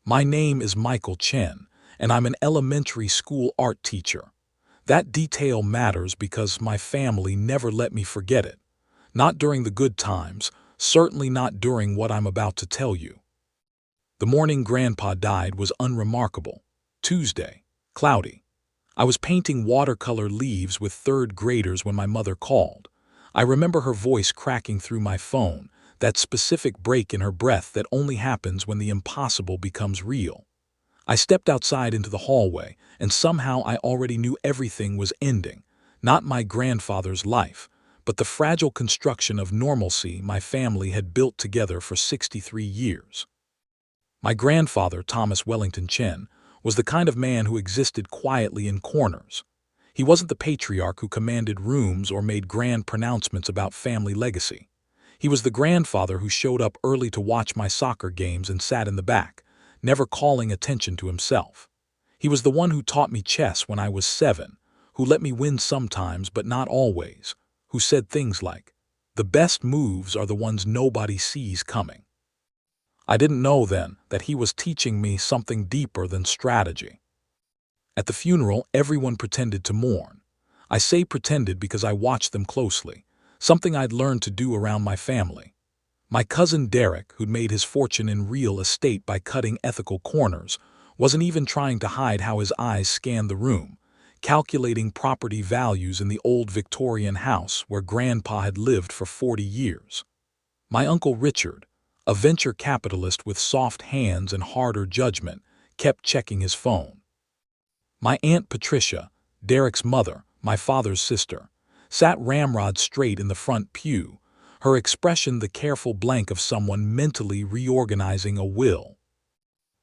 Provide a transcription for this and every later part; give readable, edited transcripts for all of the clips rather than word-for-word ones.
My name is Michael Chen, and I'm an elementary school art teacher. That detail matters because my family never let me forget it. Not during the good times, certainly not during what I'm about to tell you. The morning Grandpa died was unremarkable. Tuesday, cloudy. I was painting watercolor leaves with third graders when my mother called. I remember her voice cracking through my phone, that specific break in her breath that only happens when the impossible becomes real. I stepped outside into the hallway, and somehow I already knew everything was ending. Not my grandfather's life, but the fragile construction of normalcy my family had built together for 63 years. My grandfather, Thomas Wellington Chen, was the kind of man who existed quietly in corners. He wasn't the patriarch who commanded rooms or made grand pronouncements about family legacy. He was the grandfather who showed up early to watch my soccer games and sat in the back, never calling attention to himself. He was the one who taught me chess when I was 7, who let me win sometimes but not always, who said things like, "The best moves are the ones nobody sees coming." I didn't know then that he was teaching me something deeper than strategy. At the funeral, everyone pretended to mourn. I say pretended because I watched them closely, something I'd learned to do around my family. My cousin Derek, who'd made his fortune in real estate by cutting ethical corners, wasn't even trying to hide how his eyes scanned the room, calculating property values in the old Victorian house where Grandpa had lived for 40 years. My Uncle Richard, a venture capitalist with soft hands and harder judgment, kept checking his phone. My Aunt Patricia, Derek's mother, my father's sister, sat ramrod straight in the front pew, her expression the careful blank of someone mentally reorganizing a will.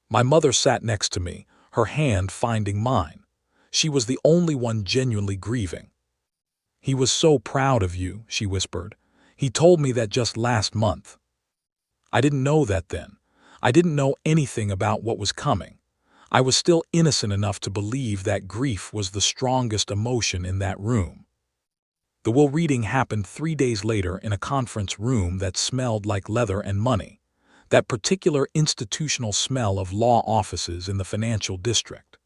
My mother sat next to me, her hand finding mine. She was the only one genuinely grieving. "He was so proud of you," she whispered. "He told me that just last month." I didn't know that then. I didn't know anything about what was coming. I was still innocent enough to believe that grief was the strongest emotion in that room. The will reading happened 3 days later in a conference room that smelled like leather and money, that particular institutional smell of law offices in the financial district.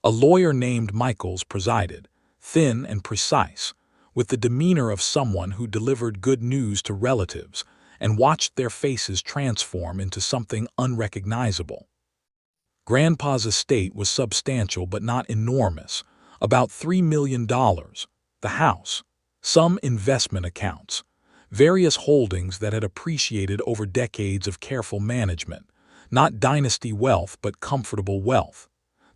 A lawyer named Michaels presided, thin and precise, with the demeanor of someone who delivered good news to relatives and watched their faces transform into something unrecognizable. Grandpa's estate was substantial but not enormous, about $3 million, the house, some investment accounts, various holdings that had appreciated over decades of careful management, not dynasty wealth but comfortable wealth,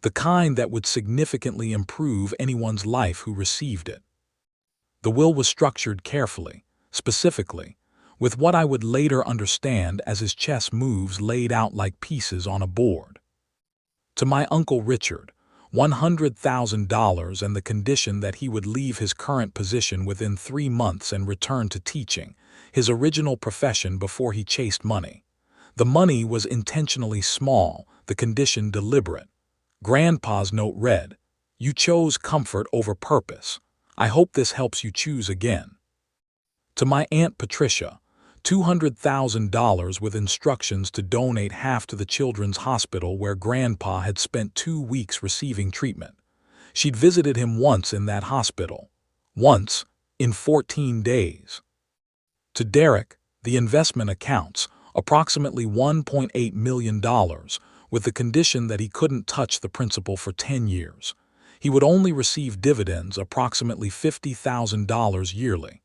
the kind that would significantly improve anyone's life who received it. The will was structured carefully, specifically, with what I would later understand as his chess moves laid out like pieces on a board. To my Uncle Richard, $100,000 and the condition that he would leave his current position within 3 months and return to teaching, his original profession before he chased money. The money was intentionally small, the condition deliberate. Grandpa's note read, "You chose comfort over purpose. I hope this helps you choose again." To my Aunt Patricia, $200,000 with instructions to donate half to the children's hospital where Grandpa had spent 2 weeks receiving treatment. She'd visited him once in that hospital. Once, in 14 days. To Derek, the investment accounts, approximately $1.8 million, with the condition that he couldn't touch the principal for 10 years. He would only receive dividends, approximately $50,000 yearly.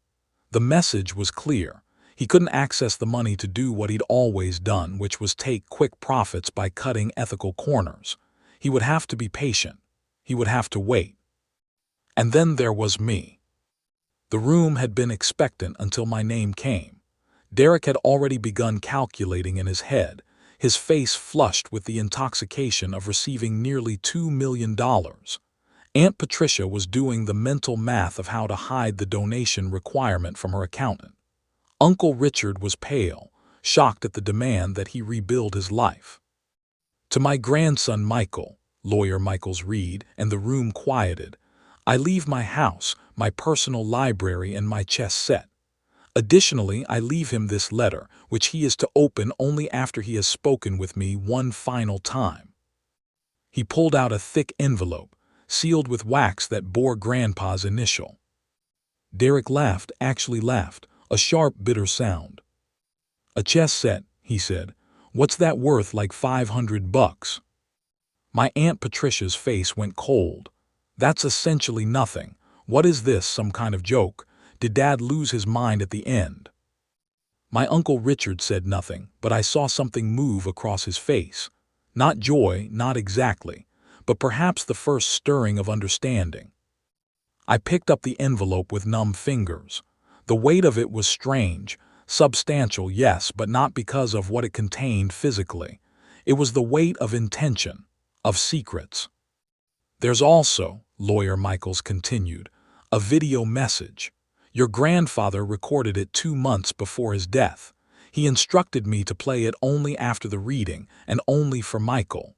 The message was clear. He couldn't access the money to do what he'd always done, which was take quick profits by cutting ethical corners. He would have to be patient. He would have to wait. And then there was me. The room had been expectant until my name came. Derek had already begun calculating in his head, his face flushed with the intoxication of receiving nearly $2 million. Aunt Patricia was doing the mental math of how to hide the donation requirement from her accountant. Uncle Richard was pale, shocked at the demand that he rebuild his life. To my grandson Michael, lawyer Michaels Reed, and the room quieted, I leave my house, my personal library and my chess set. Additionally, I leave him this letter, which he is to open only after he has spoken with me one final time. He pulled out a thick envelope, sealed with wax that bore Grandpa's initial. Derek laughed, actually laughed, a sharp, bitter sound. "A chess set," he said. "What's that worth, like $500? My Aunt Patricia's face went cold. "That's essentially nothing. What is this, some kind of joke? Did Dad lose his mind at the end?" My Uncle Richard said nothing, but I saw something move across his face. Not joy, not exactly, but perhaps the first stirring of understanding. I picked up the envelope with numb fingers. The weight of it was strange, substantial, yes, but not because of what it contained physically. It was the weight of intention, of secrets. "There's also," Lawyer Michaels continued, "a video message. Your grandfather recorded it 2 months before his death. He instructed me to play it only after the reading, and only for Michael."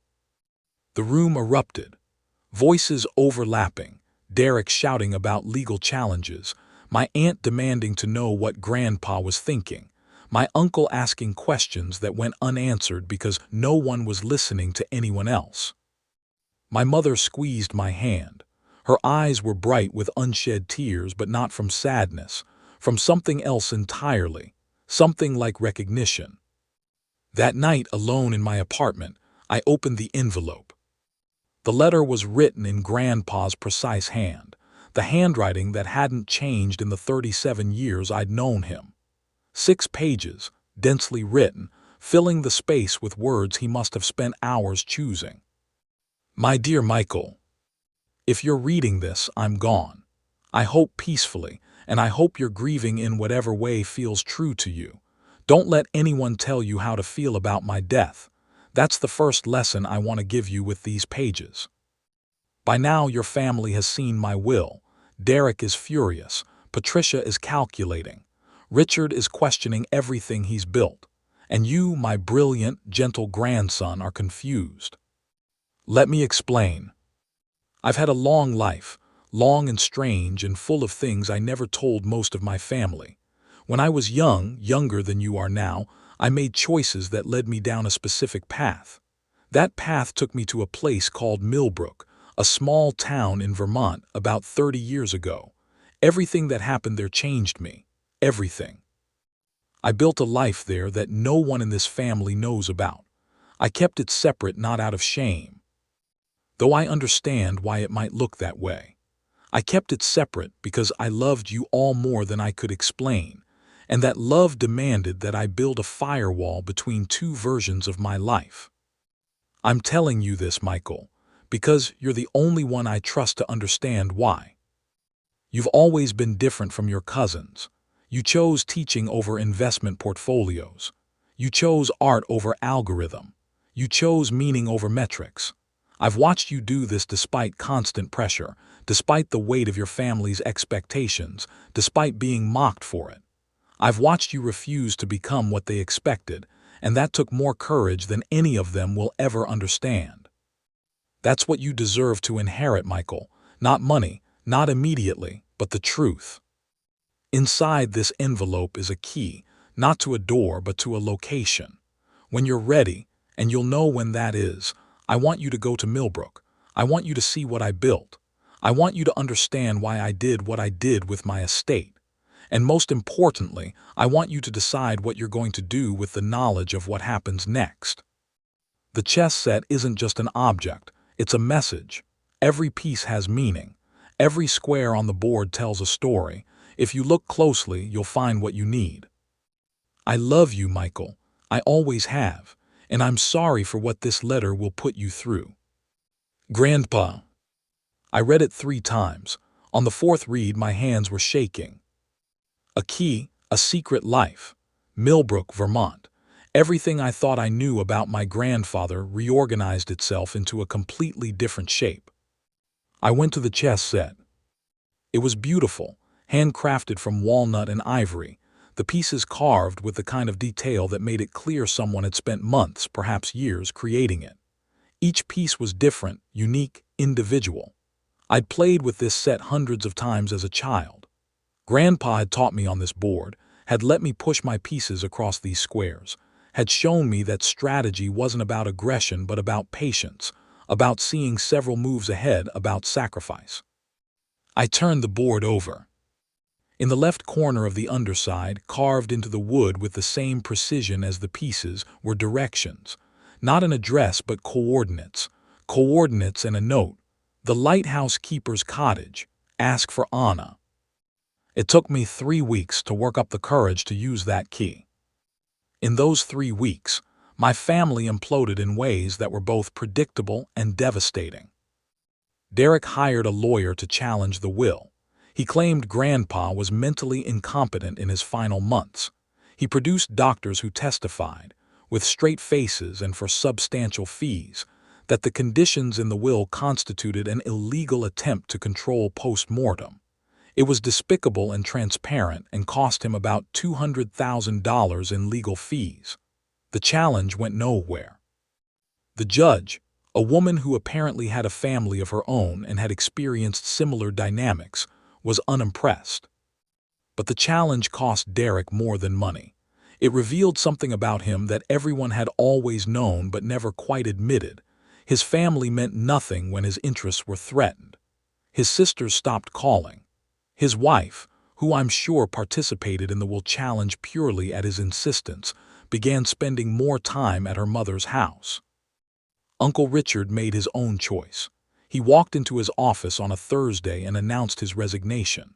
The room erupted. Voices overlapping, Derek shouting about legal challenges, my aunt demanding to know what Grandpa was thinking, my uncle asking questions that went unanswered because no one was listening to anyone else. My mother squeezed my hand. Her eyes were bright with unshed tears, but not from sadness, from something else entirely, something like recognition. That night, alone in my apartment, I opened the envelope. The letter was written in Grandpa's precise hand, the handwriting that hadn't changed in the 37 years I'd known him. 6 pages, densely written, filling the space with words he must have spent hours choosing. "My dear Michael, if you're reading this, I'm gone. I hope peacefully, and I hope you're grieving in whatever way feels true to you. Don't let anyone tell you how to feel about my death. That's the first lesson I want to give you with these pages. By now your family has seen my will. Derek is furious. Patricia is calculating. Richard is questioning everything he's built. And you, my brilliant, gentle grandson, are confused. Let me explain. I've had a long life, long and strange and full of things I never told most of my family. When I was young, younger than you are now, I made choices that led me down a specific path. That path took me to a place called Millbrook, a small town in Vermont about 30 years ago. Everything that happened there changed me. Everything. I built a life there that no one in this family knows about. I kept it separate, not out of shame, though I understand why it might look that way. I kept it separate because I loved you all more than I could explain, and that love demanded that I build a firewall between 2 versions of my life. I'm telling you this, Michael, because you're the only one I trust to understand why. You've always been different from your cousins. You chose teaching over investment portfolios. You chose art over algorithm. You chose meaning over metrics. I've watched you do this despite constant pressure, despite the weight of your family's expectations, despite being mocked for it. I've watched you refuse to become what they expected, and that took more courage than any of them will ever understand. That's what you deserve to inherit, Michael. Not money, not immediately, but the truth. Inside this envelope is a key, not to a door, but to a location. When you're ready, and you'll know when that is, I want you to go to Millbrook. I want you to see what I built. I want you to understand why I did what I did with my estate. And most importantly, I want you to decide what you're going to do with the knowledge of what happens next. The chess set isn't just an object, it's a message. Every piece has meaning. Every square on the board tells a story. If you look closely, you'll find what you need. I love you, Michael. I always have. And I'm sorry for what this letter will put you through. Grandpa. I read it 3 times. On the 4th read, my hands were shaking. A key, a secret life. Millbrook, Vermont. Everything I thought I knew about my grandfather reorganized itself into a completely different shape. I went to the chess set. It was beautiful, handcrafted from walnut and ivory, the pieces carved with the kind of detail that made it clear someone had spent months, perhaps years, creating it. Each piece was different, unique, individual. I'd played with this set hundreds of times as a child. Grandpa had taught me on this board, had let me push my pieces across these squares, had shown me that strategy wasn't about aggression but about patience, about seeing several moves ahead, about sacrifice. I turned the board over. In the left corner of the underside, carved into the wood with the same precision as the pieces, were directions. Not an address but coordinates. Coordinates and a note. The lighthouse keeper's cottage. Ask for Anna. It took me 3 weeks to work up the courage to use that key. In those 3 weeks, my family imploded in ways that were both predictable and devastating. Derek hired a lawyer to challenge the will. He claimed Grandpa was mentally incompetent in his final months. He produced doctors who testified, with straight faces and for substantial fees, that the conditions in the will constituted an illegal attempt to control post-mortem. It was despicable and transparent and cost him about $200,000 in legal fees. The challenge went nowhere. The judge, a woman who apparently had a family of her own and had experienced similar dynamics, was unimpressed. But the challenge cost Derek more than money. It revealed something about him that everyone had always known but never quite admitted. His family meant nothing when his interests were threatened. His sisters stopped calling. His wife, who I'm sure participated in the will challenge purely at his insistence, began spending more time at her mother's house. Uncle Richard made his own choice. He walked into his office on a Thursday and announced his resignation.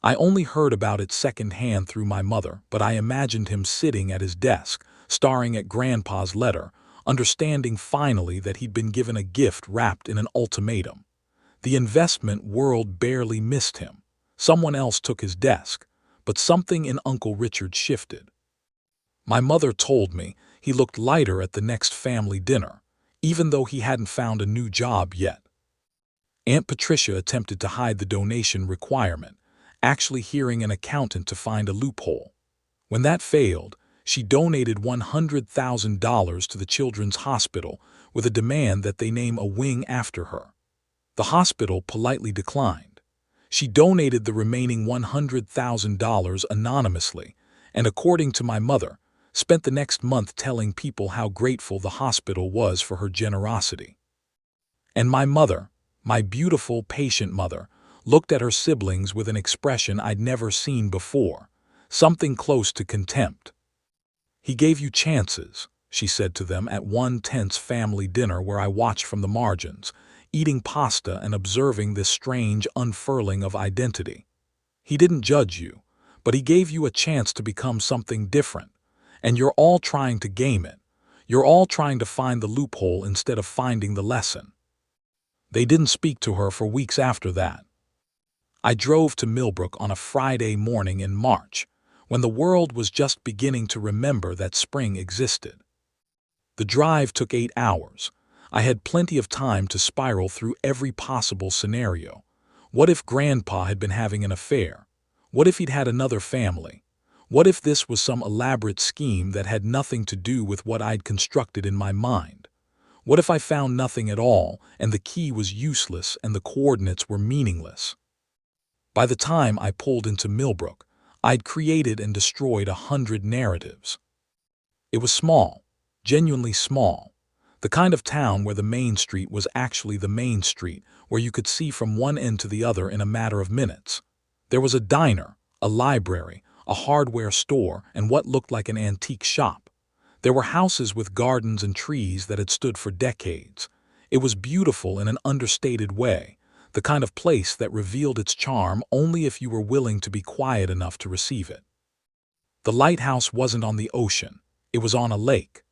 I only heard about it secondhand through my mother, but I imagined him sitting at his desk, staring at Grandpa's letter, understanding finally that he'd been given a gift wrapped in an ultimatum. The investment world barely missed him. Someone else took his desk, but something in Uncle Richard shifted. My mother told me he looked lighter at the next family dinner, even though he hadn't found a new job yet. Aunt Patricia attempted to hide the donation requirement, actually hiring an accountant to find a loophole. When that failed, she donated $100,000 to the Children's Hospital with a demand that they name a wing after her. The hospital politely declined. She donated the remaining $100,000 anonymously, and according to my mother, spent the next month telling people how grateful the hospital was for her generosity. And my mother, my beautiful, patient mother, looked at her siblings with an expression I'd never seen before, something close to contempt. "He gave you chances," she said to them at one tense family dinner where I watched from the margins, eating pasta and observing this strange unfurling of identity. "He didn't judge you, but he gave you a chance to become something different, and you're all trying to game it. You're all trying to find the loophole instead of finding the lesson." They didn't speak to her for weeks after that. I drove to Millbrook on a Friday morning in March, when the world was just beginning to remember that spring existed. The drive took 8 hours. I had plenty of time to spiral through every possible scenario. What if Grandpa had been having an affair? What if he'd had another family? What if this was some elaborate scheme that had nothing to do with what I'd constructed in my mind? What if I found nothing at all, and the key was useless and the coordinates were meaningless? By the time I pulled into Millbrook, I'd created and destroyed 100 narratives. It was small, genuinely small. The kind of town where the main street was actually the main street, where you could see from one end to the other in a matter of minutes. There was a diner, a library, a hardware store, and what looked like an antique shop. There were houses with gardens and trees that had stood for decades. It was beautiful in an understated way, the kind of place that revealed its charm only if you were willing to be quiet enough to receive it. The lighthouse wasn't on the ocean. It was on a lake.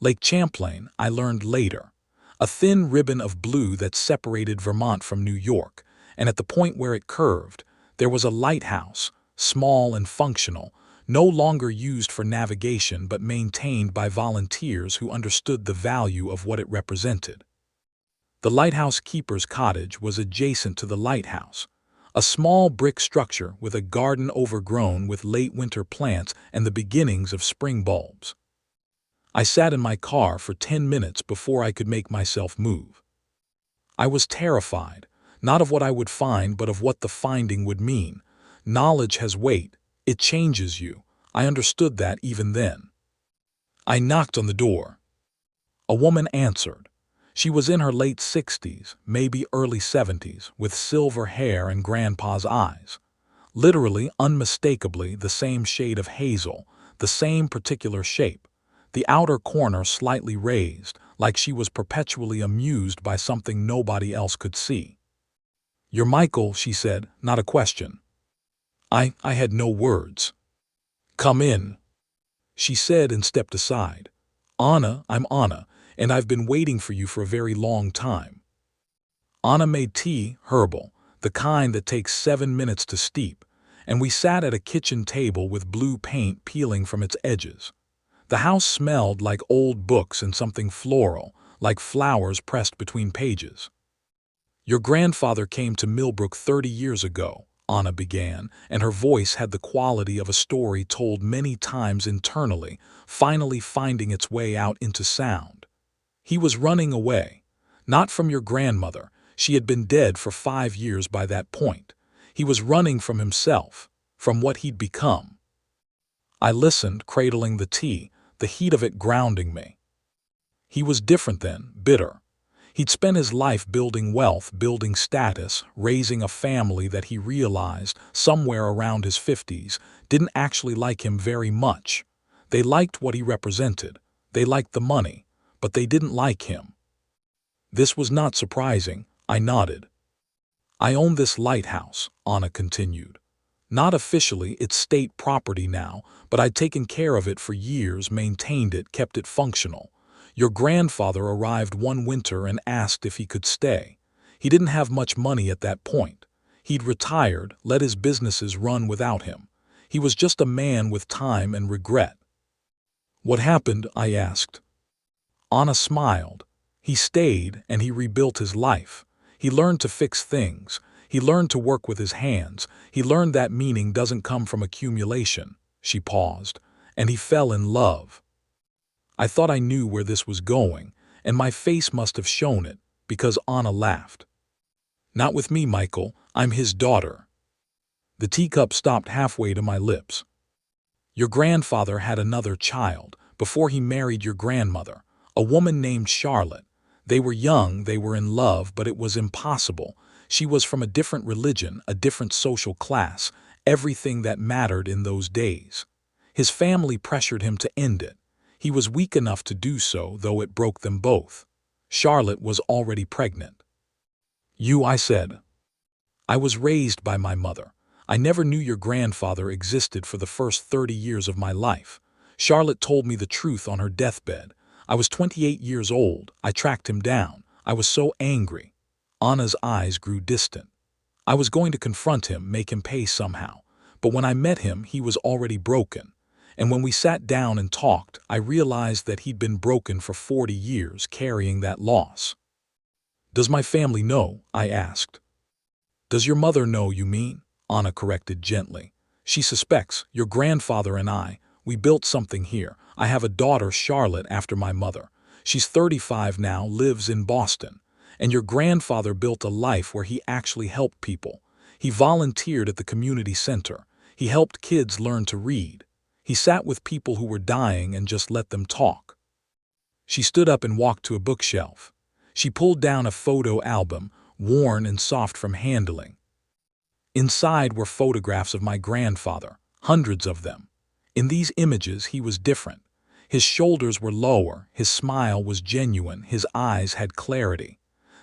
Lake Champlain, I learned later, a thin ribbon of blue that separated Vermont from New York, and at the point where it curved, there was a lighthouse, small and functional, no longer used for navigation but maintained by volunteers who understood the value of what it represented. The lighthouse keeper's cottage was adjacent to the lighthouse, a small brick structure with a garden overgrown with late winter plants and the beginnings of spring bulbs. I sat in my car for 10 minutes before I could make myself move. I was terrified, not of what I would find but of what the finding would mean. Knowledge has weight. It changes you. I understood that even then. I knocked on the door. A woman answered. She was in her late 60s, maybe early 70s, with silver hair and grandpa's eyes. Literally, unmistakably, the same shade of hazel, the same particular shape, the outer corner slightly raised, like she was perpetually amused by something nobody else could see. "You're Michael," she said, not a question. I had no words. "Come in," she said and stepped aside. "Anna, I'm Anna, and I've been waiting for you for a very long time." Anna made tea, herbal, the kind that takes 7 minutes to steep, and we sat at a kitchen table with blue paint peeling from its edges. The house smelled like old books and something floral, like flowers pressed between pages. "Your grandfather came to Millbrook 30 years ago," Anna began, and her voice had the quality of a story told many times internally, finally finding its way out into sound. "He was running away. Not from your grandmother. She had been dead for 5 years by that point. He was running from himself, from what he'd become." I listened, cradling the tea, the heat of it grounding me. He was different then, bitter. He'd spent his life building wealth, building status, raising a family that he realized, somewhere around his 50s, didn't actually like him very much. They liked what he represented. They liked the money, but they didn't like him. This was not surprising. I nodded. "I own this lighthouse," Anna continued. "Not officially, it's state property now, but I'd taken care of it for years, maintained it, kept it functional. Your grandfather arrived one winter and asked if he could stay. He didn't have much money at that point. He'd retired, let his businesses run without him. He was just a man with time and regret." "What happened?" I asked. Anna smiled. "He stayed and he rebuilt his life. He learned to fix things. He learned to work with his hands. He learned that meaning doesn't come from accumulation." She paused. "And he fell in love." I thought I knew where this was going, and my face must have shown it, because Anna laughed. "Not with me, Michael. I'm his daughter." The teacup stopped halfway to my lips. "Your grandfather had another child, before he married your grandmother, a woman named Charlotte. They were young, they were in love, but it was impossible. She was from a different religion, a different social class, everything that mattered in those days. His family pressured him to end it. He was weak enough to do so, though it broke them both. Charlotte was already pregnant." I said. "I was raised by my mother. I never knew your grandfather existed for the first 30 years of my life. Charlotte told me the truth on her deathbed. I was 28 years old. I tracked him down. I was so angry." Anna's eyes grew distant. "I was going to confront him, make him pay somehow. But when I met him, he was already broken. And when we sat down and talked, I realized that he'd been broken for 40 years, carrying that loss." "Does my family know?" I asked. "Does your mother know, you mean?" Anna corrected gently. "She suspects. Your grandfather and we built something here. I have a daughter, Charlotte, after my mother. She's 35 now, lives in Boston. And your grandfather built a life where he actually helped people. He volunteered at the community center. He helped kids learn to read. He sat with people who were dying and just let them talk." She stood up and walked to a bookshelf. She pulled down a photo album, worn and soft from handling. Inside were photographs of my grandfather, hundreds of them. In these images, he was different. His shoulders were lower, his smile was genuine, his eyes had clarity.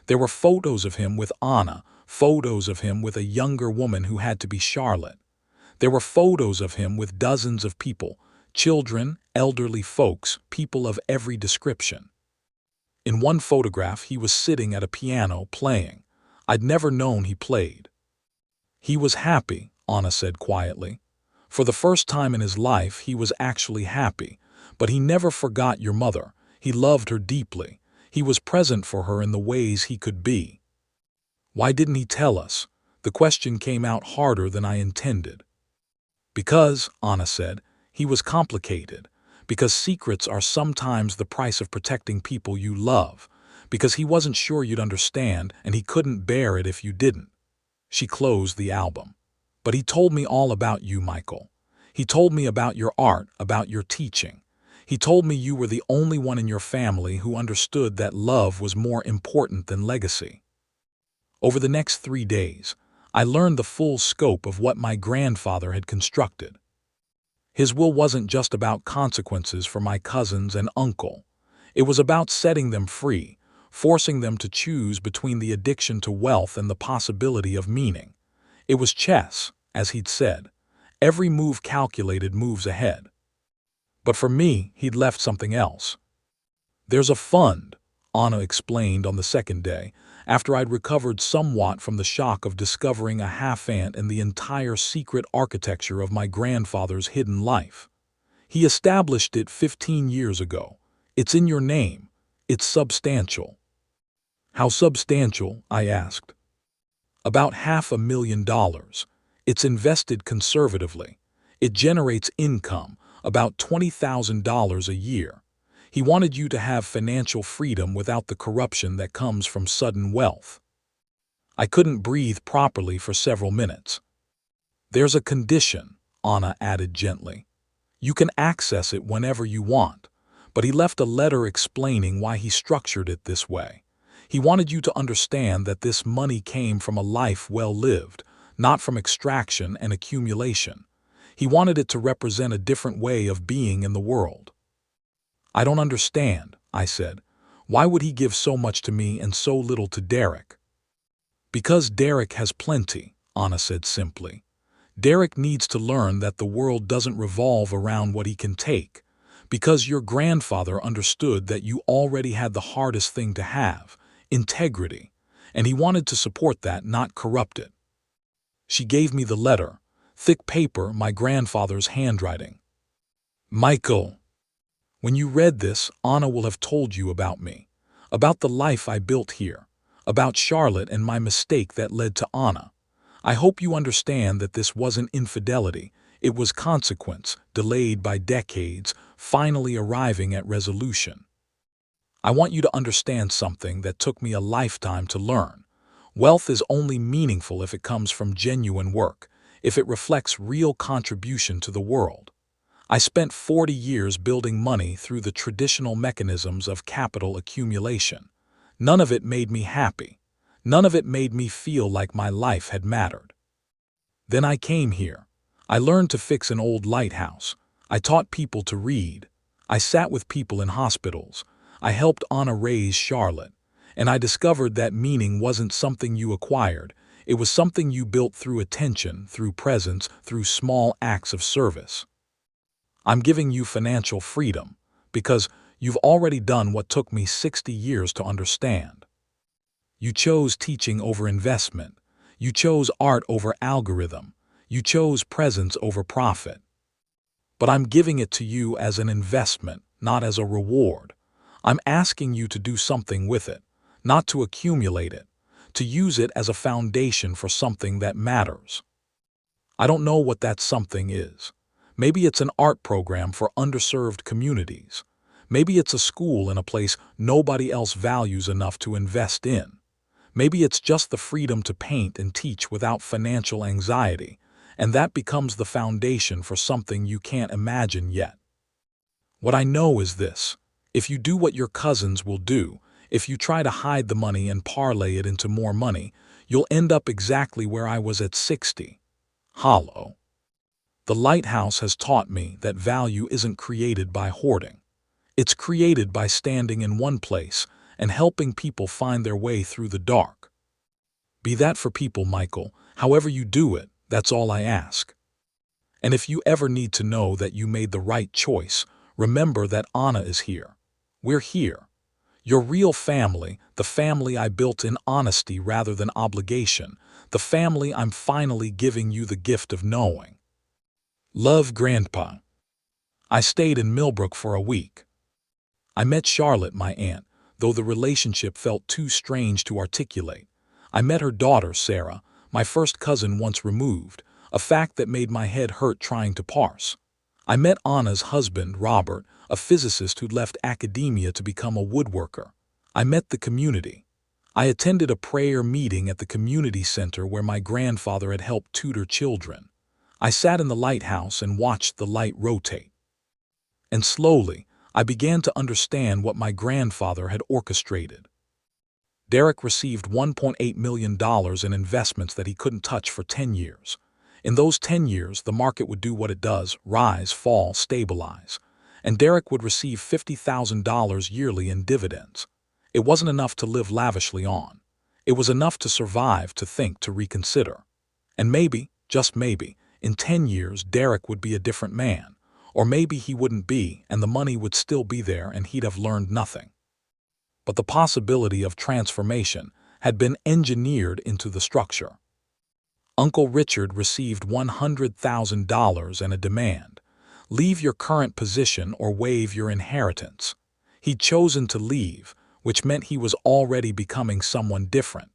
There were photos of him with Anna, photos of him with a younger woman who had to be Charlotte. There were photos of him with dozens of people, children, elderly folks, people of every description. In one photograph, he was sitting at a piano playing. I'd never known he played. "He was happy," Anna said quietly. "For the first time in his life, he was actually happy. But he never forgot your mother. He loved her deeply. He was present for her in the ways he could be." Why didn't he tell us? The question came out harder than I intended. "Because," Anna said, "he was complicated. Because secrets are sometimes the price of protecting people you love. Because he wasn't sure you'd understand, and he couldn't bear it if you didn't." She closed the album. "But he told me all about you, Michael. He told me about your art, about your teaching. He told me you were the only one in your family who understood that love was more important than legacy. Over the next 3 days, I learned the full scope of what my grandfather had constructed. His will wasn't just about consequences for my cousins and uncle. It was about setting them free, forcing them to choose between the addiction to wealth and the possibility of meaning. It was chess, as he'd said. Every move calculated moves ahead. But for me, he'd left something else. There's a fund, Anna explained on the second day, after I'd recovered somewhat from the shock of discovering a half-ant in the entire secret architecture of my grandfather's hidden life. He established it 15 years ago. It's in your name. It's substantial. How substantial? I asked. About $500,000. It's invested conservatively. It generates income, about $20,000 a year. He wanted you to have financial freedom without the corruption that comes from sudden wealth. I couldn't breathe properly for several minutes. There's a condition, Anna added gently. You can access it whenever you want, but he left a letter explaining why he structured it this way. He wanted you to understand that this money came from a life well lived, not from extraction and accumulation. He wanted it to represent a different way of being in the world. I don't understand, I said. Why would he give so much to me and so little to Derek? Because Derek has plenty, Anna said simply. Derek needs to learn that the world doesn't revolve around what he can take. Because your grandfather understood that you already had the hardest thing to have, integrity, and he wanted to support that, not corrupt it. She gave me the letter, thick paper, my grandfather's handwriting. Michael, when you read this, Anna will have told you about me, about the life I built here, about Charlotte and my mistake that led to Anna. I hope you understand that this wasn't infidelity. It was consequence, delayed by decades, finally arriving at resolution. I want you to understand something that took me a lifetime to learn. Wealth is only meaningful if it comes from genuine work, if it reflects real contribution to the world. I spent 40 years building money through the traditional mechanisms of capital accumulation. None of it made me happy. None of it made me feel like my life had mattered. Then I came here. I learned to fix an old lighthouse. I taught people to read. I sat with people in hospitals. I helped Anna raise Charlotte. And I discovered that meaning wasn't something you acquired. It was something you built through attention, through presence, through small acts of service. I'm giving you financial freedom because you've already done what took me 60 years to understand. You chose teaching over investment. You chose art over algorithm. You chose presence over profit. But I'm giving it to you as an investment, not as a reward. I'm asking you to do something with it, not to accumulate it, to use it as a foundation for something that matters. I don't know what that something is. Maybe it's an art program for underserved communities. Maybe it's a school in a place nobody else values enough to invest in. Maybe it's just the freedom to paint and teach without financial anxiety, and that becomes the foundation for something you can't imagine yet. What I know is this: if you do what your cousins will do, if you try to hide the money and parlay it into more money, you'll end up exactly where I was at 60. Hollow. The lighthouse has taught me that value isn't created by hoarding. It's created by standing in one place and helping people find their way through the dark. Be that for people, Michael. However you do it, that's all I ask. And if you ever need to know that you made the right choice, remember that Anna is here. We're here. Your real family, the family I built in honesty rather than obligation, the family I'm finally giving you the gift of knowing. Love, Grandpa. I stayed in Millbrook for a week. I met Charlotte, my aunt, though the relationship felt too strange to articulate. I met her daughter, Sarah, my first cousin once removed, a fact that made my head hurt trying to parse. I met Anna's husband, Robert, a physicist who'd left academia to become a woodworker. I met the community. I attended a prayer meeting at the community center where my grandfather had helped tutor children. I sat in the lighthouse and watched the light rotate. And slowly, I began to understand what my grandfather had orchestrated. Derek received $1.8 million in investments that he couldn't touch for 10 years. In those 10 years, the market would do what it does: rise, fall, stabilize. And Derek would receive $50,000 yearly in dividends. It wasn't enough to live lavishly on. It was enough to survive, to think, to reconsider. And maybe, just maybe, in 10 years, Derek would be a different man. Or maybe he wouldn't be, and the money would still be there and he'd have learned nothing. But the possibility of transformation had been engineered into the structure. Uncle Richard received $100,000 and a demand: leave your current position or waive your inheritance. He'd chosen to leave, which meant he was already becoming someone different.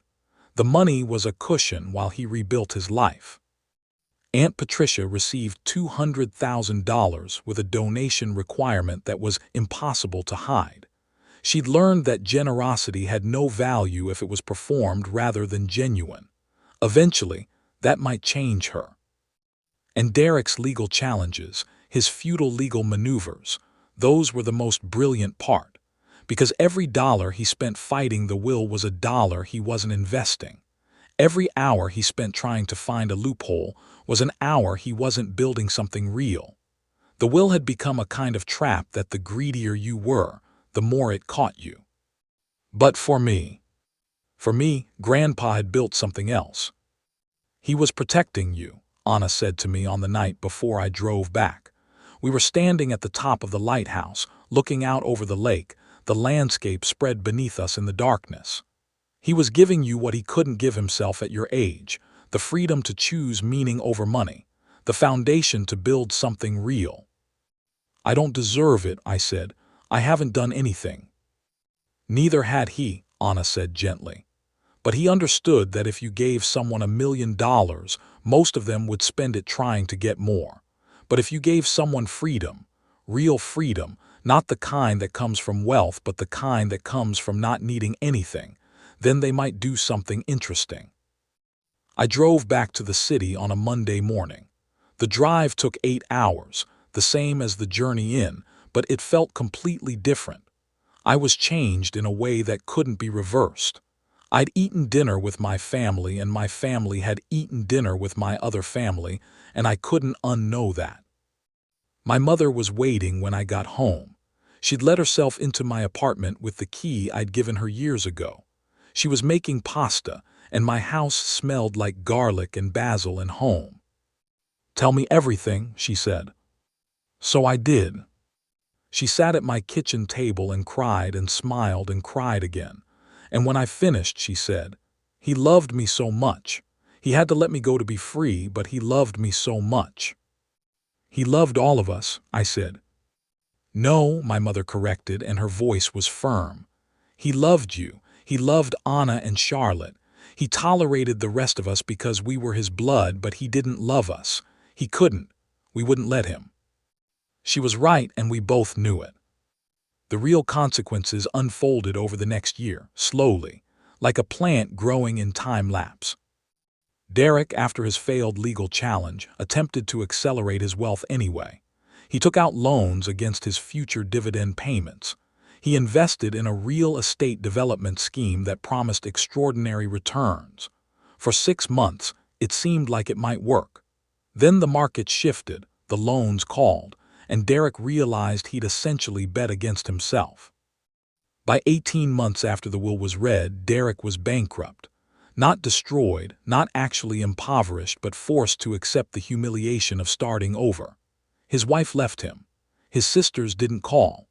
The money was a cushion while he rebuilt his life. Aunt Patricia received $200,000 with a donation requirement that was impossible to hide. She'd learned that generosity had no value if it was performed rather than genuine. Eventually, that might change her. And Derek's legal challenges, his futile legal maneuvers, those were the most brilliant part, because every dollar he spent fighting the will was a dollar he wasn't investing. Every hour he spent trying to find a loophole was an hour he wasn't building something real. The will had become a kind of trap that the greedier you were, the more it caught you. But for me, Grandpa had built something else. He was protecting you, Anna said to me on the night before I drove back. We were standing at the top of the lighthouse, looking out over the lake, the landscape spread beneath us in the darkness. He was giving you what he couldn't give himself at your age: the freedom to choose meaning over money, the foundation to build something real. I don't deserve it, I said. I haven't done anything. Neither had he, Anna said gently. But he understood that if you gave someone $1 million, most of them would spend it trying to get more. But if you gave someone freedom, real freedom, not the kind that comes from wealth but the kind that comes from not needing anything, then they might do something interesting. I drove back to the city on a Monday morning. The drive took 8 hours, the same as the journey in, but it felt completely different. I was changed in a way that couldn't be reversed. I'd eaten dinner with my family, and my family had eaten dinner with my other family, and I couldn't unknow that. My mother was waiting when I got home. She'd let herself into my apartment with the key I'd given her years ago. She was making pasta, and my house smelled like garlic and basil and home. "Tell me everything," she said. So I did. She sat at my kitchen table and cried and smiled and cried again. And when I finished, she said, "He loved me so much. He had to let me go to be free, but he loved me so much." "He loved all of us," I said. "No," my mother corrected, and her voice was firm. "He loved you. He loved Anna and Charlotte. He tolerated the rest of us because we were his blood, but he didn't love us. He couldn't. We wouldn't let him." She was right, and we both knew it. The real consequences unfolded over the next year, slowly, like a plant growing in time-lapse. Derek, after his failed legal challenge, attempted to accelerate his wealth anyway. He took out loans against his future dividend payments. He invested in a real estate development scheme that promised extraordinary returns. For 6 months, it seemed like it might work. Then the market shifted, the loans called, and Derek realized he'd essentially bet against himself. By 18 months after the will was read, Derek was bankrupt. Not destroyed, not actually impoverished, but forced to accept the humiliation of starting over. His wife left him. His sisters didn't call.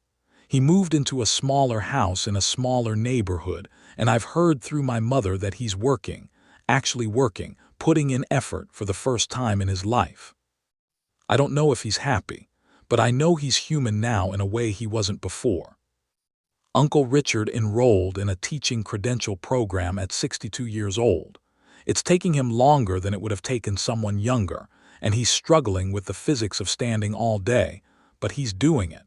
He moved into a smaller house in a smaller neighborhood, and I've heard through my mother that he's working, actually working, putting in effort for the first time in his life. I don't know if he's happy, but I know he's human now in a way he wasn't before. Uncle Richard enrolled in a teaching credential program at 62 years old. It's taking him longer than it would have taken someone younger, and he's struggling with the physics of standing all day, but he's doing it.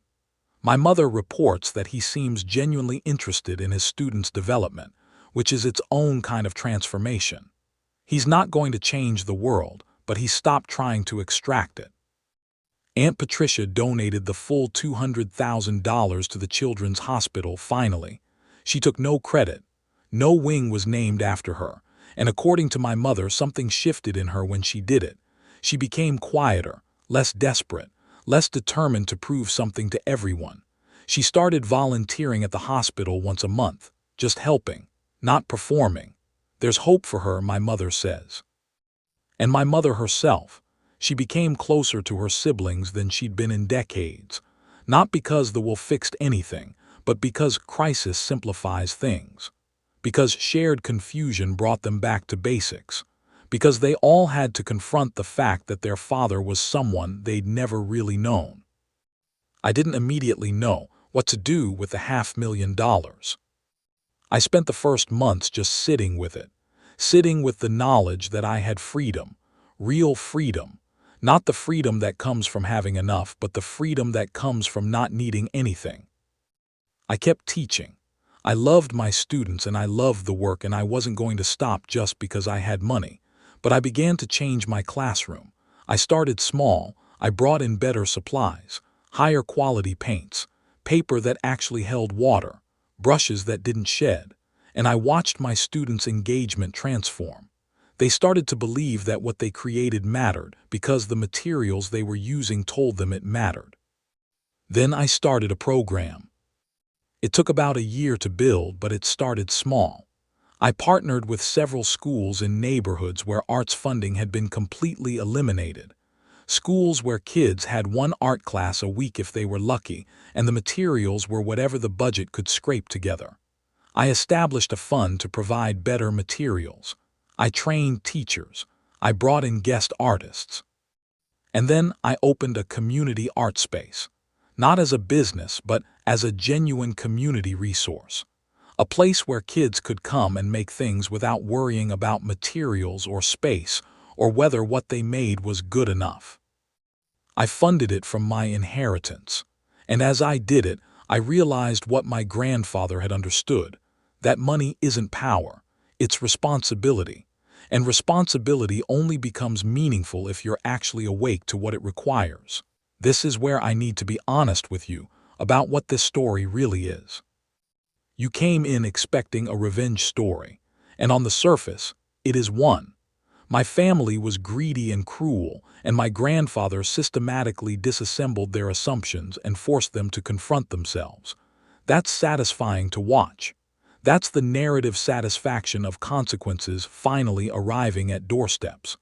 My mother reports that he seems genuinely interested in his students' development, which is its own kind of transformation. He's not going to change the world, but he stopped trying to extract it. Aunt Patricia donated the full $200,000 to the children's hospital finally. She took no credit. No wing was named after her, and according to my mother, something shifted in her when she did it. She became quieter, less desperate, less determined to prove something to everyone. She started volunteering at the hospital once a month, just helping, not performing. There's hope for her, my mother says. And my mother herself, she became closer to her siblings than she'd been in decades. Not because the will fixed anything, but because crisis simplifies things. Because shared confusion brought them back to basics. Because they all had to confront the fact that their father was someone they'd never really known. I didn't immediately know what to do with the $500,000. I spent the first months just sitting with it, sitting with the knowledge that I had freedom, real freedom, not the freedom that comes from having enough, but the freedom that comes from not needing anything. I kept teaching. I loved my students and I loved the work, and I wasn't going to stop just because I had money. But I began to change my classroom. I started small. I brought in better supplies, higher quality paints, paper that actually held water, brushes that didn't shed, and I watched my students' engagement transform. They started to believe that what they created mattered because the materials they were using told them it mattered. Then I started a program. It took about a year to build, but it started small. I partnered with several schools in neighborhoods where arts funding had been completely eliminated. Schools where kids had one art class a week if they were lucky, and the materials were whatever the budget could scrape together. I established a fund to provide better materials. I trained teachers. I brought in guest artists. And then I opened a community art space, not as a business, but as a genuine community resource. A place where kids could come and make things without worrying about materials or space, or whether what they made was good enough. I funded it from my inheritance. And as I did it, I realized what my grandfather had understood, that money isn't power, it's responsibility. And responsibility only becomes meaningful if you're actually awake to what it requires. This is where I need to be honest with you about what this story really is. You came in expecting a revenge story, and on the surface, it is one. My family was greedy and cruel, and my grandfather systematically disassembled their assumptions and forced them to confront themselves. That's satisfying to watch. That's the narrative satisfaction of consequences finally arriving at doorsteps.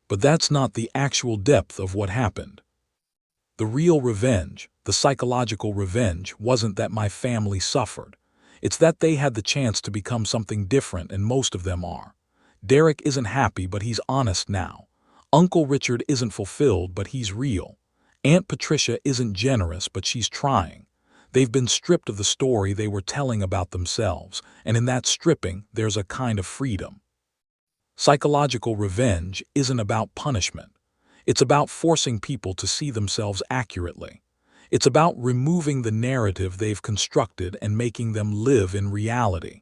But that's not the actual depth of what happened. The real revenge, the psychological revenge, wasn't that my family suffered. It's that they had the chance to become something different, and most of them are. Derek isn't happy, but he's honest now. Uncle Richard isn't fulfilled, but he's real. Aunt Patricia isn't generous, but she's trying. They've been stripped of the story they were telling about themselves, and in that stripping, there's a kind of freedom. Psychological revenge isn't about punishment. It's about forcing people to see themselves accurately. It's about removing the narrative they've constructed and making them live in reality.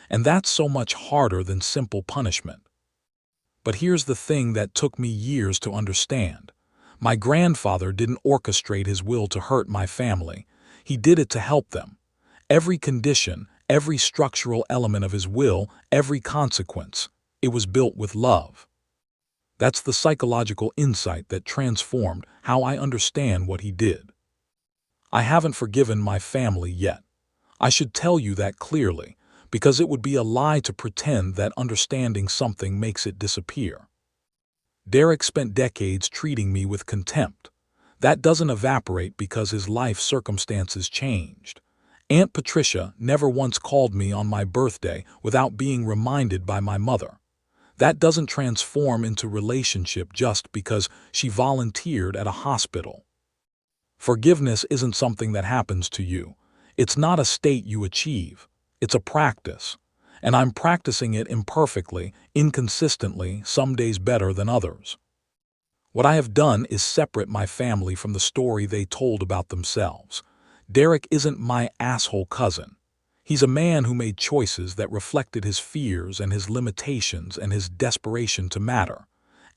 And that's so much harder than simple punishment. But here's the thing that took me years to understand. My grandfather didn't orchestrate his will to hurt my family. He did it to help them. Every condition, every structural element of his will, every consequence, it was built with love. That's the psychological insight that transformed how I understand what he did. I haven't forgiven my family yet. I should tell you that clearly, because it would be a lie to pretend that understanding something makes it disappear. Derek spent decades treating me with contempt. That doesn't evaporate because his life circumstances changed. Aunt Patricia never once called me on my birthday without being reminded by my mother. That doesn't transform into relationship just because she volunteered at a hospital. Forgiveness isn't something that happens to you. It's not a state you achieve. It's a practice. And I'm practicing it imperfectly, inconsistently, some days better than others. What I have done is separate my family from the story they told about themselves. Derek isn't my asshole cousin. He's a man who made choices that reflected his fears and his limitations and his desperation to matter.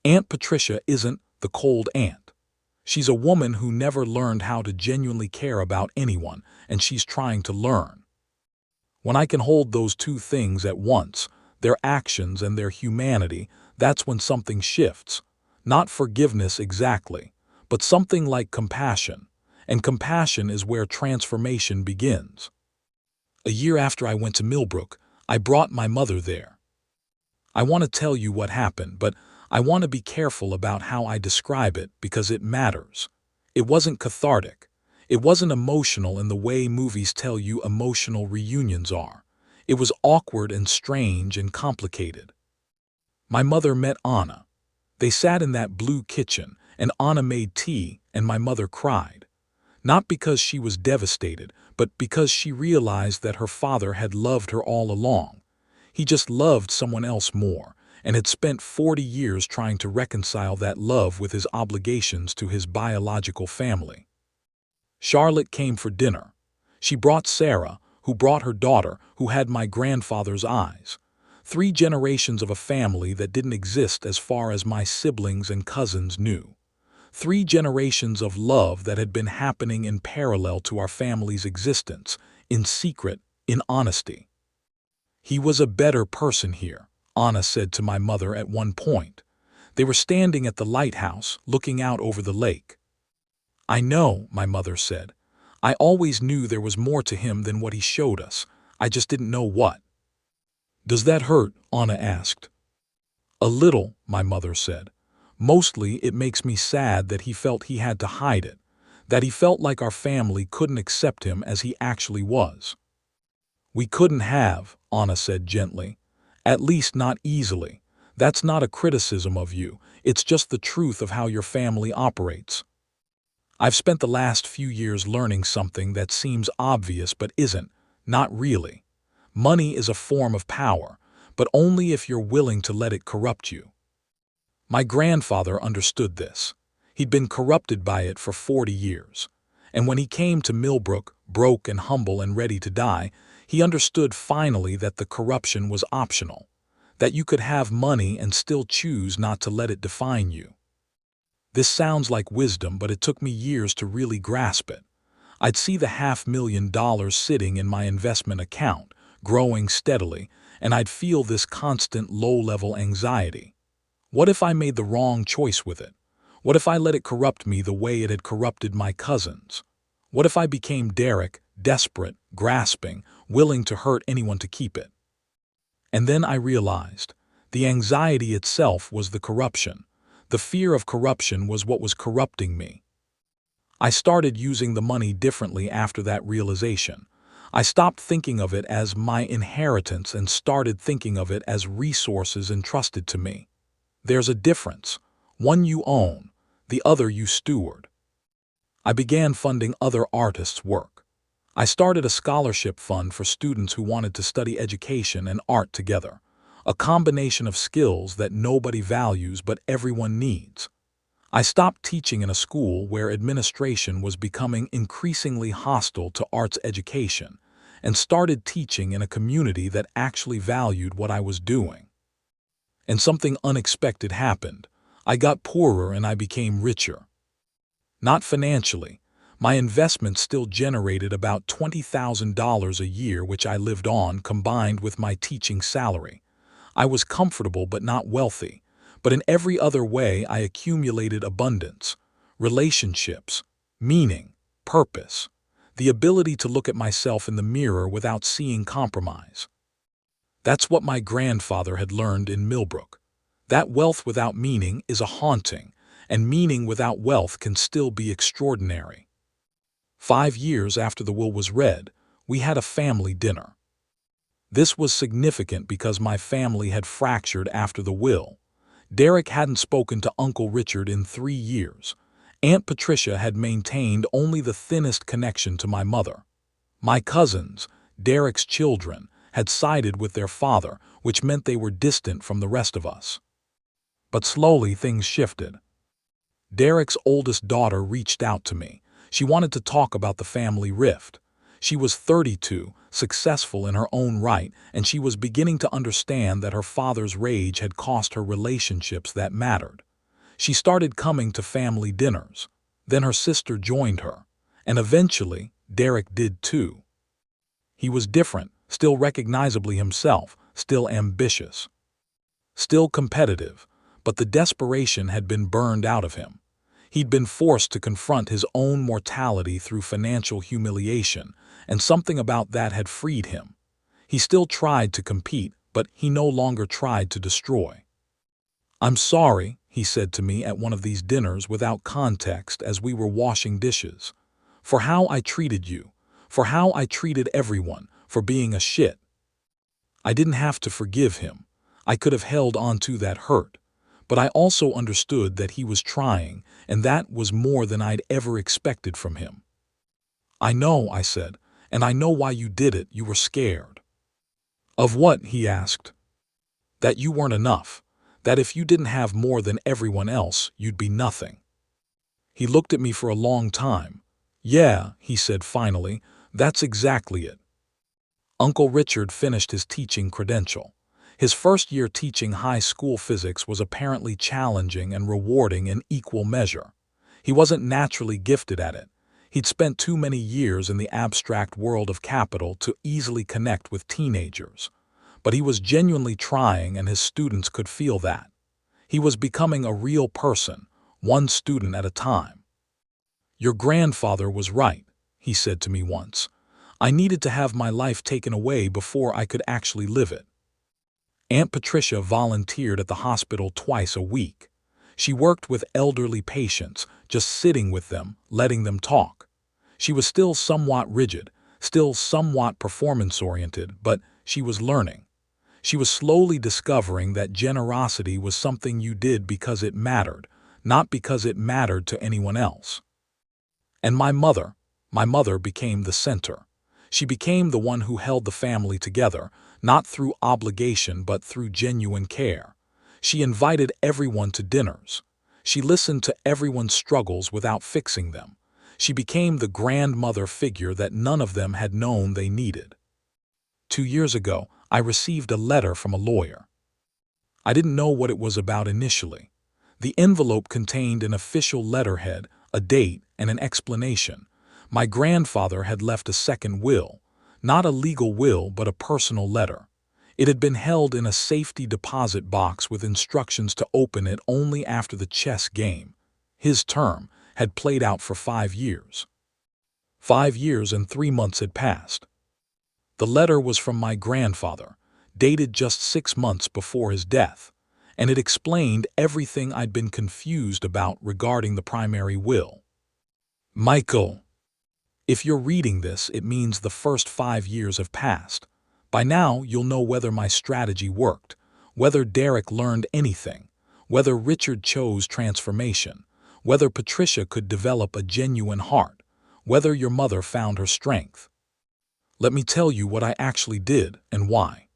Aunt Patricia isn't the cold aunt. She's a woman who never learned how to genuinely care about anyone, and she's trying to learn. When I can hold those two things at once, their actions and their humanity, that's when something shifts. Not forgiveness exactly, but something like compassion. And compassion is where transformation begins. A year after I went to Millbrook, I brought my mother there. I want to tell you what happened, but I want to be careful about how I describe it because it matters. It wasn't cathartic. It wasn't emotional in the way movies tell you emotional reunions are. It was awkward and strange and complicated. My mother met Anna. They sat in that blue kitchen, and Anna made tea, and my mother cried. Not because she was devastated, but because she realized that her father had loved her all along. He just loved someone else more, and had spent 40 years trying to reconcile that love with his obligations to his biological family. Charlotte came for dinner. She brought Sarah, who brought her daughter, who had my grandfather's eyes. 3 generations of a family that didn't exist as far as my siblings and cousins knew. 3 generations of love that had been happening in parallel to our family's existence, in secret, in honesty. "He was a better person here," Anna said to my mother at one point. They were standing at the lighthouse, looking out over the lake. "I know," my mother said. "I always knew there was more to him than what he showed us. I just didn't know what." "Does that hurt?" Anna asked. "A little," my mother said. "Mostly it makes me sad that he felt he had to hide it, that he felt like our family couldn't accept him as he actually was." "We couldn't have," Anna said gently. "At least not easily. That's not a criticism of you. It's just the truth of how your family operates. I've spent the last few years learning something that seems obvious but isn't, not really. Money is a form of power, but only if you're willing to let it corrupt you. My grandfather understood this. He'd been corrupted by it for 40 years. And when he came to Millbrook, broke and humble and ready to die, he understood finally that the corruption was optional, that you could have money and still choose not to let it define you. This sounds like wisdom, but it took me years to really grasp it. I'd see the $500,000 sitting in my investment account, growing steadily, and I'd feel this constant low-level anxiety. What if I made the wrong choice with it? What if I let it corrupt me the way it had corrupted my cousins? What if I became Derek, desperate, grasping, willing to hurt anyone to keep it? And then I realized, the anxiety itself was the corruption. The fear of corruption was what was corrupting me. I started using the money differently after that realization. I stopped thinking of it as my inheritance and started thinking of it as resources entrusted to me. There's a difference. One you own, the other you steward. I began funding other artists' work. I started a scholarship fund for students who wanted to study education and art together, a combination of skills that nobody values but everyone needs. I stopped teaching in a school where administration was becoming increasingly hostile to arts education and started teaching in a community that actually valued what I was doing. And something unexpected happened. I got poorer and I became richer. Not financially. My investment still generated about $20,000 a year, which I lived on combined with my teaching salary. I was comfortable but not wealthy, but in every other way I accumulated abundance, relationships, meaning, purpose, the ability to look at myself in the mirror without seeing compromise. That's what my grandfather had learned in Millbrook. That wealth without meaning is a haunting, and meaning without wealth can still be extraordinary. 5 years after the will was read, we had a family dinner. This was significant because my family had fractured after the will. Derek hadn't spoken to Uncle Richard in 3 years. Aunt Patricia had maintained only the thinnest connection to my mother. My cousins, Derek's children, had sided with their father, which meant they were distant from the rest of us. But slowly things shifted. Derek's oldest daughter reached out to me. She wanted to talk about the family rift. She was 32, successful in her own right, and she was beginning to understand that her father's rage had cost her relationships that mattered. She started coming to family dinners. Then her sister joined her. And eventually, Derek did too. He was different, still recognizably himself, still ambitious, still competitive, but the desperation had been burned out of him. He'd been forced to confront his own mortality through financial humiliation, and something about that had freed him. He still tried to compete, but he no longer tried to destroy. "I'm sorry," he said to me at one of these dinners without context as we were washing dishes, "for how I treated you, for how I treated everyone, for being a shit." I didn't have to forgive him. I could have held on to that hurt. But I also understood that he was trying, and that was more than I'd ever expected from him. "I know," I said, "and I know why you did it. You were scared." "Of what?" he asked. "That you weren't enough. That if you didn't have more than everyone else, you'd be nothing." He looked at me for a long time. "Yeah," he said finally, "that's exactly it." Uncle Richard finished his teaching credential. His first year teaching high school physics was apparently challenging and rewarding in equal measure. He wasn't naturally gifted at it. He'd spent too many years in the abstract world of capital to easily connect with teenagers. But he was genuinely trying, and his students could feel that. He was becoming a real person, one student at a time. "Your grandfather was right," he said to me once. "I needed to have my life taken away before I could actually live it." Aunt Patricia volunteered at the hospital twice a week. She worked with elderly patients, just sitting with them, letting them talk. She was still somewhat rigid, still somewhat performance-oriented, but she was learning. She was slowly discovering that generosity was something you did because it mattered, not because it mattered to anyone else. And my mother became the center. She became the one who held the family together, not through obligation but through genuine care. She invited everyone to dinners. She listened to everyone's struggles without fixing them. She became the grandmother figure that none of them had known they needed. 2 years ago, I received a letter from a lawyer. I didn't know what it was about initially. The envelope contained an official letterhead, a date, and an explanation. My grandfather had left a second will, not a legal will but a personal letter. It had been held in a safety deposit box with instructions to open it only after the chess game, his term, had played out for 5 years. 5 years and 3 months had passed. The letter was from my grandfather, dated just 6 months before his death, and it explained everything I'd been confused about regarding the primary will. "Michael, if you're reading this, it means the first 5 years have passed. By now, you'll know whether my strategy worked, whether Derek learned anything, whether Richard chose transformation, whether Patricia could develop a genuine heart, whether your mother found her strength. Let me tell you what I actually did and why.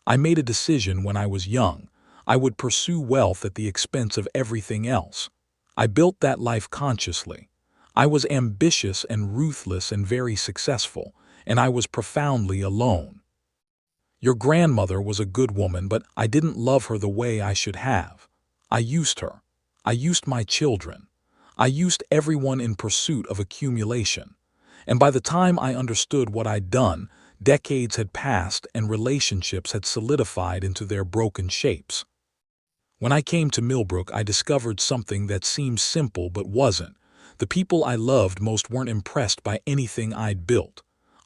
I made a decision when I was young. I would pursue wealth at the expense of everything else. I built that life consciously. I was ambitious and ruthless and very successful, and I was profoundly alone. Your grandmother was a good woman, but I didn't love her the way I should have. I used her. I used my children. I used everyone in pursuit of accumulation. And by the time I understood what I'd done, decades had passed and relationships had solidified into their broken shapes. When I came to Millbrook, I discovered something that seemed simple but wasn't. The people I loved most weren't impressed by anything I'd built.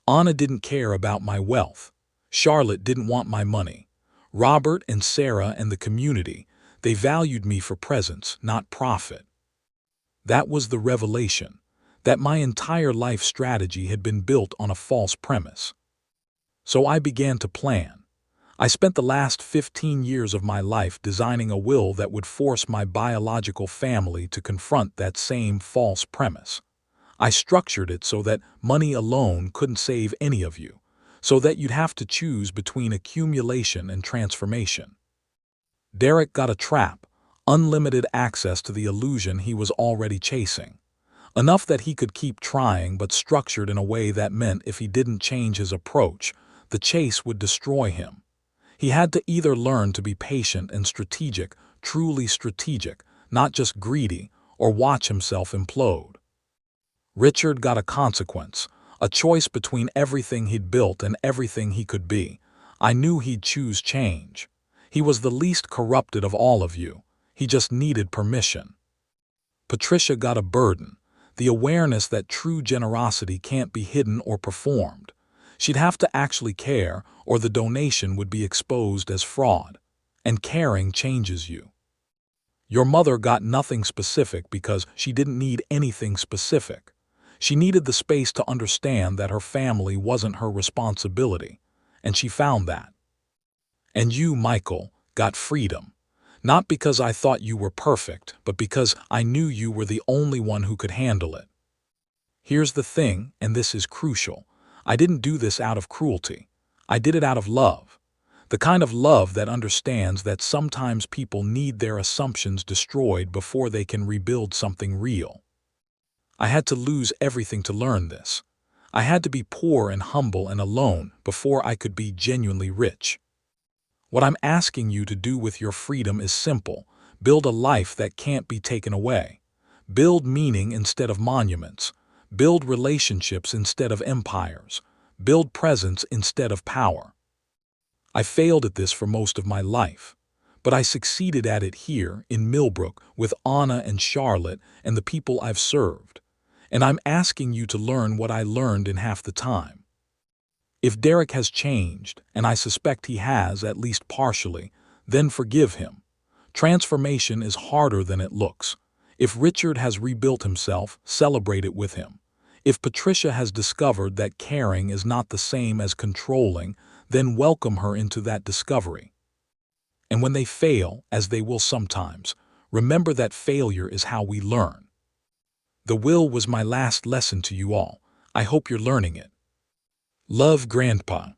Anna didn't care about my wealth. Charlotte didn't want my money. Robert and Sarah and the community, they valued me for presence, not profit. That was the revelation, that my entire life strategy had been built on a false premise. So I began to plan. I spent the last 15 years of my life designing a will that would force my biological family to confront that same false premise. I structured it so that money alone couldn't save any of you, so that you'd have to choose between accumulation and transformation. Derek got a trap, unlimited access to the illusion he was already chasing. Enough that he could keep trying, but structured in a way that meant if he didn't change his approach, the chase would destroy him. He had to either learn to be patient and strategic, truly strategic, not just greedy, or watch himself implode. Richard got a consequence, a choice between everything he'd built and everything he could be. I knew he'd choose change. He was the least corrupted of all of you. He just needed permission. Patricia got a burden, the awareness that true generosity can't be hidden or performed. She'd have to actually care, or the donation would be exposed as fraud. And caring changes you. Your mother got nothing specific because she didn't need anything specific. She needed the space to understand that her family wasn't her responsibility, and she found that. And you, Michael, got freedom. Not because I thought you were perfect, but because I knew you were the only one who could handle it. Here's the thing, and this is crucial. I didn't do this out of cruelty. I did it out of love. The kind of love that understands that sometimes people need their assumptions destroyed before they can rebuild something real. I had to lose everything to learn this. I had to be poor and humble and alone before I could be genuinely rich. What I'm asking you to do with your freedom is simple. Build a life that can't be taken away. Build meaning instead of monuments. Build relationships instead of empires. Build presence instead of power. I failed at this for most of my life, but I succeeded at it here in Millbrook with Anna and Charlotte and the people I've served. And I'm asking you to learn what I learned in half the time. If Derek has changed, and I suspect he has at least partially, then forgive him. Transformation is harder than it looks. If Richard has rebuilt himself, celebrate it with him. If Patricia has discovered that caring is not the same as controlling, then welcome her into that discovery. And when they fail, as they will sometimes, remember that failure is how we learn. The will was my last lesson to you all. I hope you're learning it. Love, Grandpa.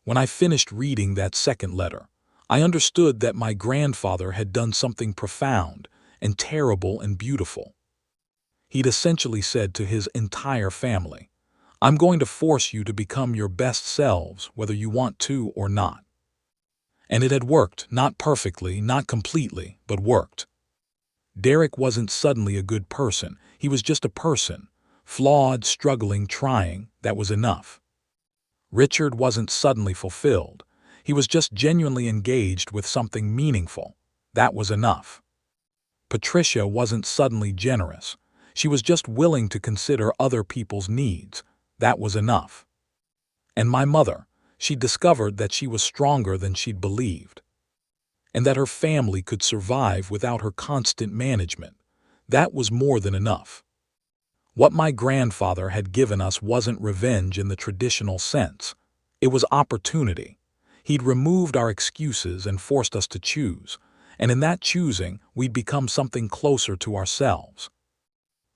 When I finished reading that second letter, I understood that my grandfather had done something profound and terrible and beautiful. He'd essentially said to his entire family, I'm going to force you to become your best selves whether you want to or not. And it had worked, not perfectly, not completely, but worked. Derek wasn't suddenly a good person. He was just a person, flawed, struggling, trying. That was enough. Richard wasn't suddenly fulfilled. He was just genuinely engaged with something meaningful. That was enough. Patricia wasn't suddenly generous. She was just willing to consider other people's needs. That was enough. And my mother, she discovered that she was stronger than she'd believed, and that her family could survive without her constant management. That was more than enough. What my grandfather had given us wasn't revenge in the traditional sense. It was opportunity. He'd removed our excuses and forced us to choose, and in that choosing, we'd become something closer to ourselves.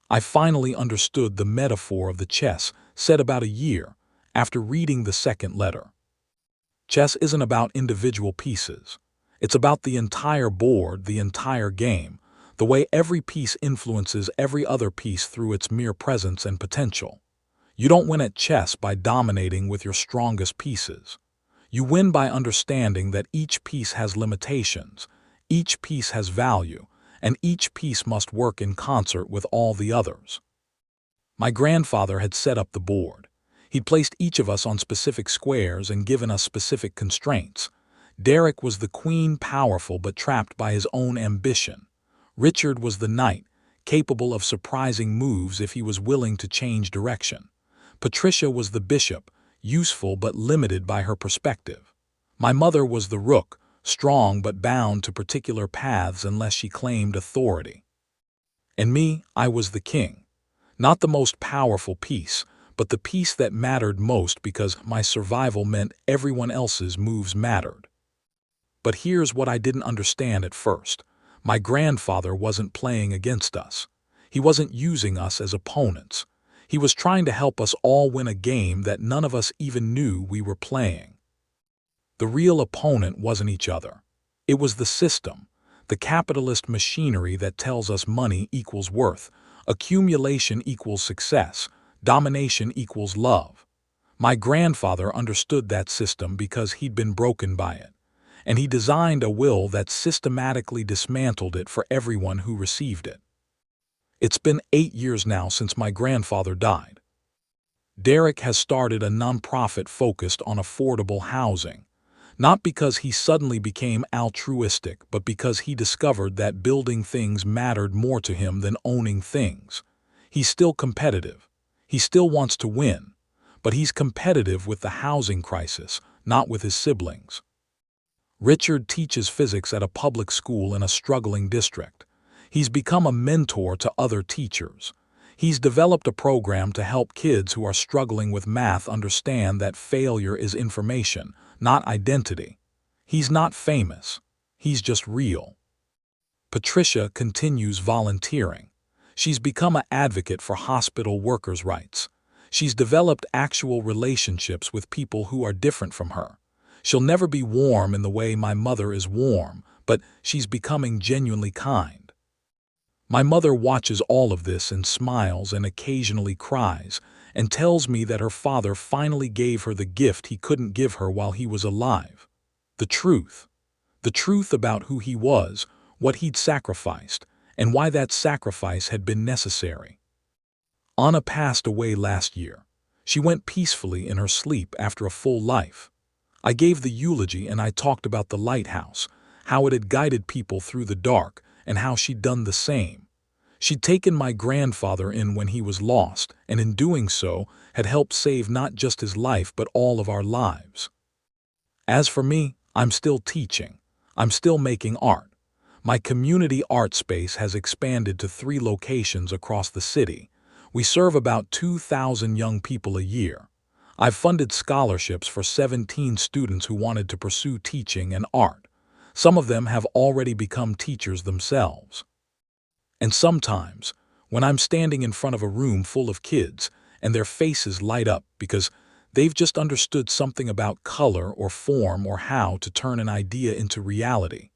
I finally understood the metaphor of the chess said about a year after reading the second letter. Chess isn't about individual pieces. It's about the entire board, the entire game, the way every piece influences every other piece through its mere presence and potential. You don't win at chess by dominating with your strongest pieces. You win by understanding that each piece has limitations, each piece has value, and each piece must work in concert with all the others. My grandfather had set up the board. He'd placed each of us on specific squares and given us specific constraints. Derek was the queen, powerful but trapped by his own ambition. Richard was the knight, capable of surprising moves if he was willing to change direction. Patricia was the bishop, useful but limited by her perspective. My mother was the rook, strong but bound to particular paths unless she claimed authority. And me, I was the king. Not the most powerful piece, but the piece that mattered most because my survival meant everyone else's moves mattered. But here's what I didn't understand at first. My grandfather wasn't playing against us. He wasn't using us as opponents. He was trying to help us all win a game that none of us even knew we were playing. The real opponent wasn't each other. It was the system, the capitalist machinery that tells us money equals worth, accumulation equals success, domination equals love. My grandfather understood that system because he'd been broken by it. and he designed a will that systematically dismantled it for everyone who received it. It's been 8 years now since my grandfather died. Derek has started a nonprofit focused on affordable housing, not because he suddenly became altruistic, but because he discovered that building things mattered more to him than owning things. He's still competitive. He still wants to win, but he's competitive with the housing crisis, not with his siblings. Richard teaches physics at a public school in a struggling district. He's become a mentor to other teachers. He's developed a program to help kids who are struggling with math understand that failure is information, not identity. He's not famous. He's just real. Patricia continues volunteering. She's become an advocate for hospital workers' rights. She's developed actual relationships with people who are different from her. She'll never be warm in the way my mother is warm, but she's becoming genuinely kind. My mother watches all of this and smiles and occasionally cries and tells me that her father finally gave her the gift he couldn't give her while he was alive. The truth. The truth about who he was, what he'd sacrificed, and why that sacrifice had been necessary. Anna passed away last year. She went peacefully in her sleep after a full life. I gave the eulogy and I talked about the lighthouse, how it had guided people through the dark, and how she'd done the same. She'd taken my grandfather in when he was lost, and in doing so, had helped save not just his life but all of our lives. As for me, I'm still teaching. I'm still making art. My community art space has expanded to 3 locations across the city. We serve about 2,000 young people a year. I've funded scholarships for 17 students who wanted to pursue teaching and art. Some of them have already become teachers themselves. And sometimes, when I'm standing in front of a room full of kids and their faces light up because they've just understood something about color or form or how to turn an idea into reality,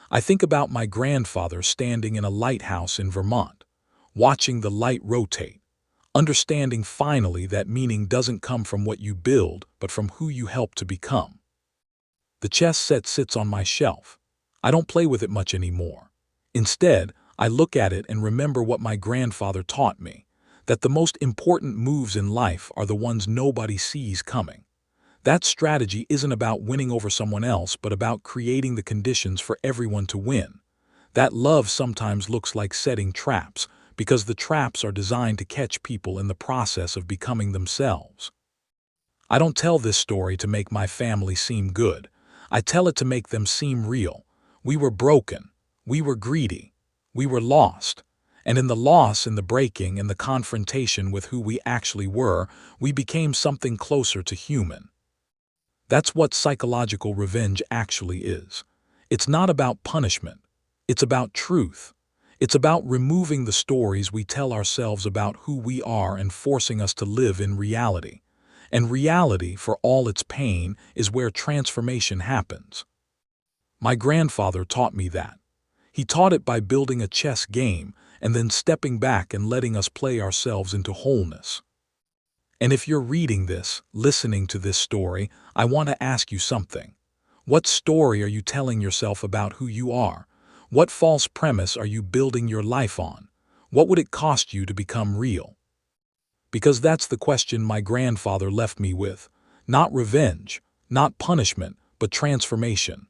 I think about my grandfather standing in a lighthouse in Vermont, watching the light rotate, understanding finally that meaning doesn't come from what you build, but from who you help to become. The chess set sits on my shelf. I don't play with it much anymore. Instead, I look at it and remember what my grandfather taught me, that the most important moves in life are the ones nobody sees coming. That strategy isn't about winning over someone else, but about creating the conditions for everyone to win. That love sometimes looks like setting traps, because the traps are designed to catch people in the process of becoming themselves. I don't tell this story to make my family seem good. I tell it to make them seem real. We were broken. We were greedy. We were lost. And in the loss, in the breaking, in the confrontation with who we actually were, we became something closer to human. That's what psychological revenge actually is. It's not about punishment. It's about truth. It's about removing the stories we tell ourselves about who we are and forcing us to live in reality. And reality, for all its pain, is where transformation happens. My grandfather taught me that. He taught it by building a chess game and then stepping back and letting us play ourselves into wholeness. And if you're reading this, listening to this story, I want to ask you something. What story are you telling yourself about who you are? What false premise are you building your life on? What would it cost you to become real? Because that's the question my grandfather left me with. Not revenge, not punishment, but transformation.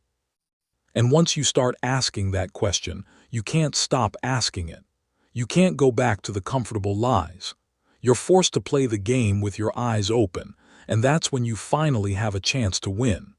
And once you start asking that question, you can't stop asking it. You can't go back to the comfortable lies. You're forced to play the game with your eyes open, and that's when you finally have a chance to win.